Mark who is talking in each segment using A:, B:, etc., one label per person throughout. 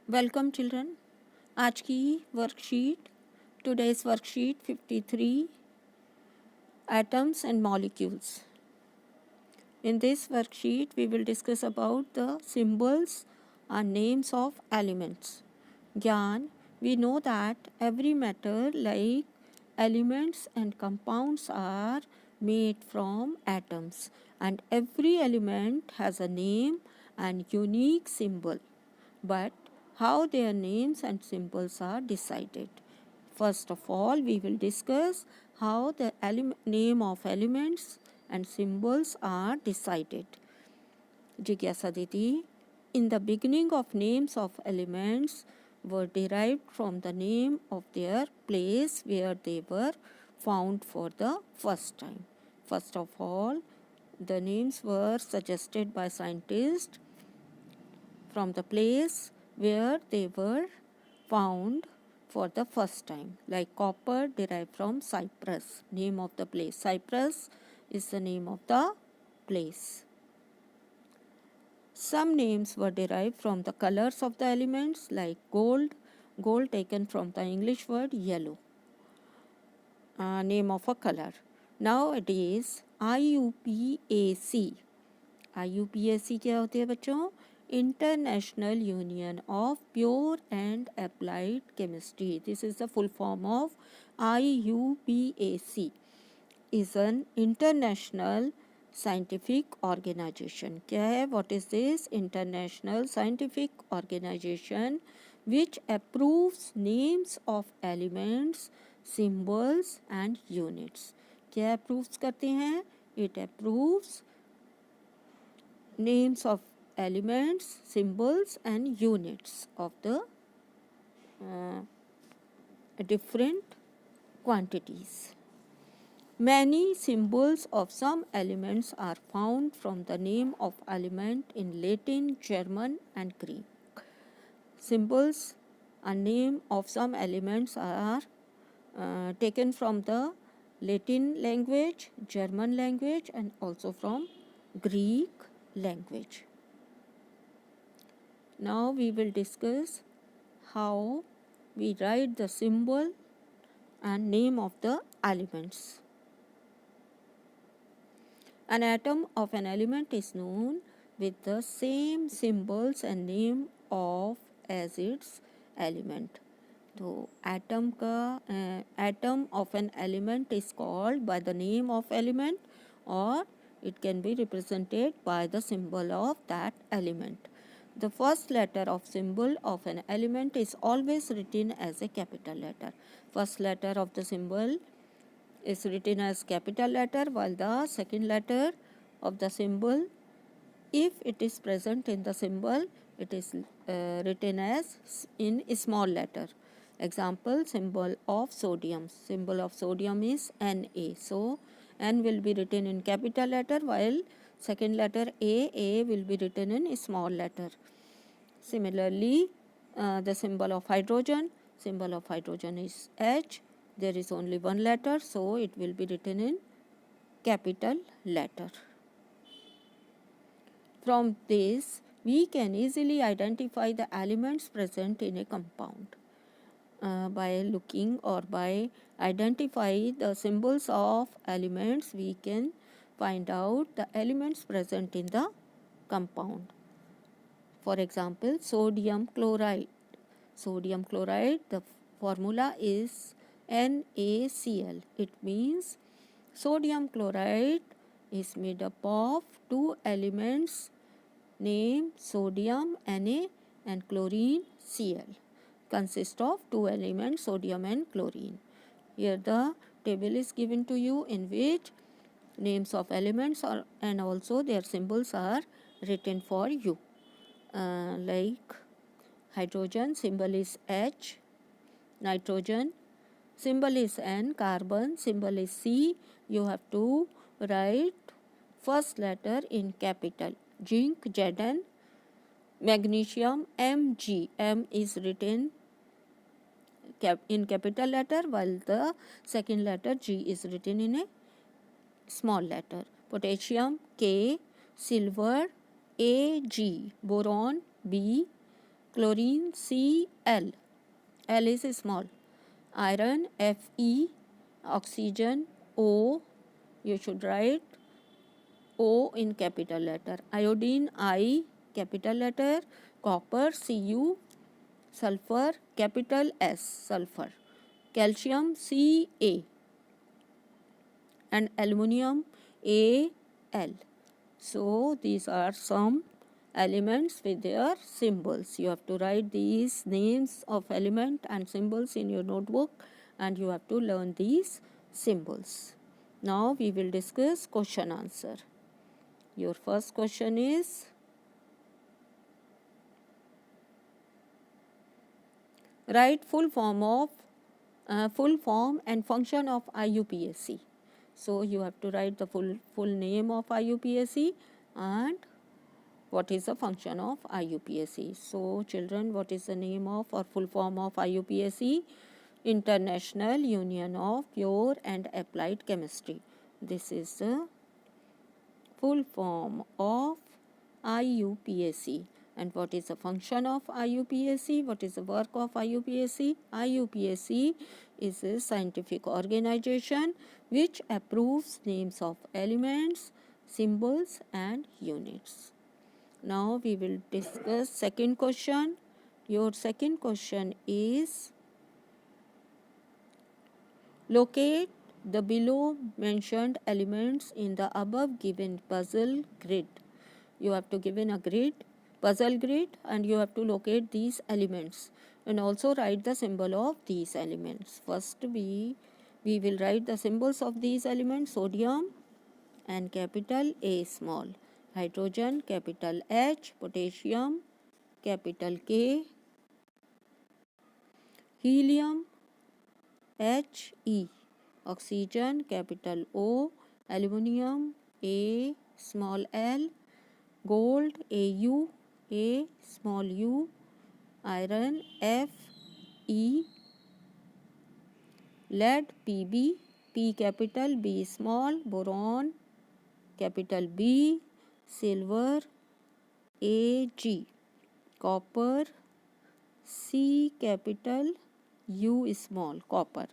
A: Welcome children. आज की worksheet, today's worksheet 53, atoms and molecules. In this worksheet we will discuss about the symbols and names of elements. Gyan, we know that every matter like elements and compounds are made from atoms, and every element has a name and unique symbol, but how their names and symbols are decided. First of all, we will discuss how the name of elements and symbols are decided. Jigyasa Didi, in the beginning of names of elements were derived from the name of their place where they were found for the first time. First of all, the names were suggested by scientists from the place where they were found for the first time. Like copper derived from Cyprus, name of the place. Cyprus is the name of the place. Some names were derived from the colors of the elements, like gold taken from the English word yellow, name of a color. Nowadays IUPAC क्या होती है बच्चों? International union of pure and applied chemistry. This is the full form of IUPAC. Is an international scientific organisation. क्या है? What is this? International scientific organisation which approves names of elements, symbols and units. क्या approves करते हैं? It approves names of elements, symbols and units of the different quantities. Many symbols of some elements are found from the name of element in Latin, German and Greek. Symbols and name of some elements are taken from the Latin language, German language and also from Greek language. Now we will discuss how we write the symbol and name of the elements. An atom of an element is known with the same symbols and name of as its element. तो atom of an element is called by the name of element, or it can be represented by the symbol of that element. The first letter of symbol of an element is always written as a capital letter. First letter of the symbol is written as capital letter, while the second letter of the symbol, if it is present in the symbol, it is written as in a small letter. Example, symbol of sodium. Symbol of sodium is Na. So N will be written in capital letter, while second letter A will be written in a small letter. Similarly, the symbol of hydrogen is H. There is only one letter, so it will be written in capital letter. From this, we can easily identify the elements present in a compound. By looking or by identifying the symbols of elements, we can find out the elements present in the compound. For example, sodium chloride. Sodium chloride, the formula is NaCl. It means sodium chloride is made up of two elements named sodium Na and chlorine Cl. Consist of two elements, sodium and chlorine. Here the table is given to you in which names of elements are and also their symbols are written for you. Like hydrogen, symbol is H. Nitrogen, symbol is N. Carbon, symbol is C. You have to write first letter in capital. Zinc, Zn. Magnesium, Mg. M is written in capital letter, while the second letter G is written in a small letter. Potassium, K. Silver, Ag. Boron, B. Chlorine, Cl. L is small. Iron, Fe. Oxygen, O. You should write O in capital letter. Iodine, I, capital letter. Copper, Cu. Sulfur, capital S, sulfur. Calcium, Ca. And aluminium, Al. So these are some elements with their symbols. You have to write these names of element and symbols in your notebook, and you have to learn these symbols. Now we will discuss question answer. Your first question is, write full form and function of IUPAC. So you have to write the full name of IUPAC and what is the function of IUPAC. So children, what is the name of or full form of IUPAC? International Union of Pure and Applied Chemistry. This is the full form of IUPAC. And what is the function of IUPAC? What is the work of IUPAC? IUPAC is a scientific organization which approves names of elements, symbols and units. Now we will discuss second question. Your second question is, locate the below mentioned elements in the above given puzzle grid. You have to give in a grid, puzzle grid, and you have to locate these elements and also write the symbol of these elements. First we will write the symbols of these elements. Sodium and capital A small, hydrogen capital H, potassium capital K, helium He, oxygen capital O, aluminium A small l, gold Au, A small u, iron Fe, lead Pb, P capital B small, boron capital B, silver Ag, copper C capital U small, copper,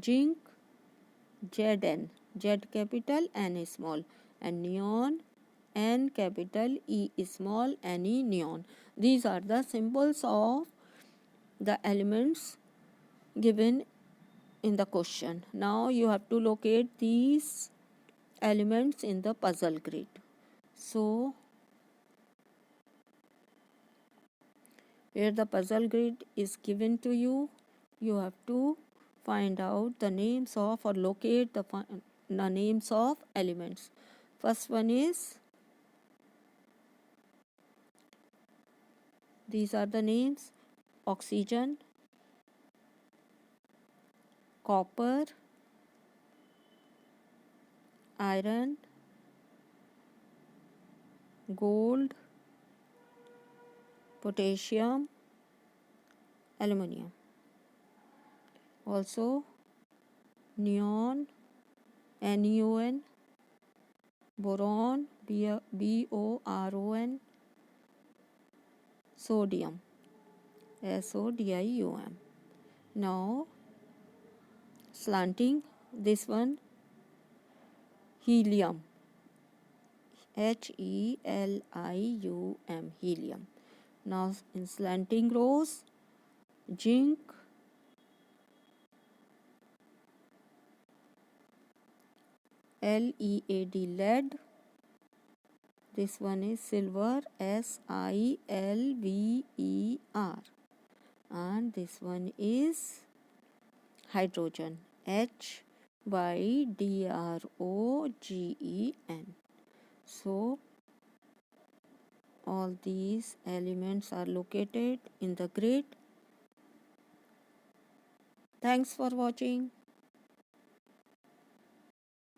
A: zinc Zn, Z capital N small, and neon N capital E small, Ne, neon. These are the symbols of the elements given in the question. Now you have to locate these elements in the puzzle grid. So where the puzzle grid is given to you, you have to find out the names of or locate the names of elements. First one is, these are the names: oxygen, copper, iron, gold, potassium, aluminium. Also neon, NeON, boron, BORON, sodium, SODIUM. Now slanting, this one helium, HELIUM, helium. Now in slanting rows, zinc, LEAD, lead. This one is silver, SILVER. And this one is hydrogen, HYDROGEN. So all these elements are located in the grid. Thanks for watching.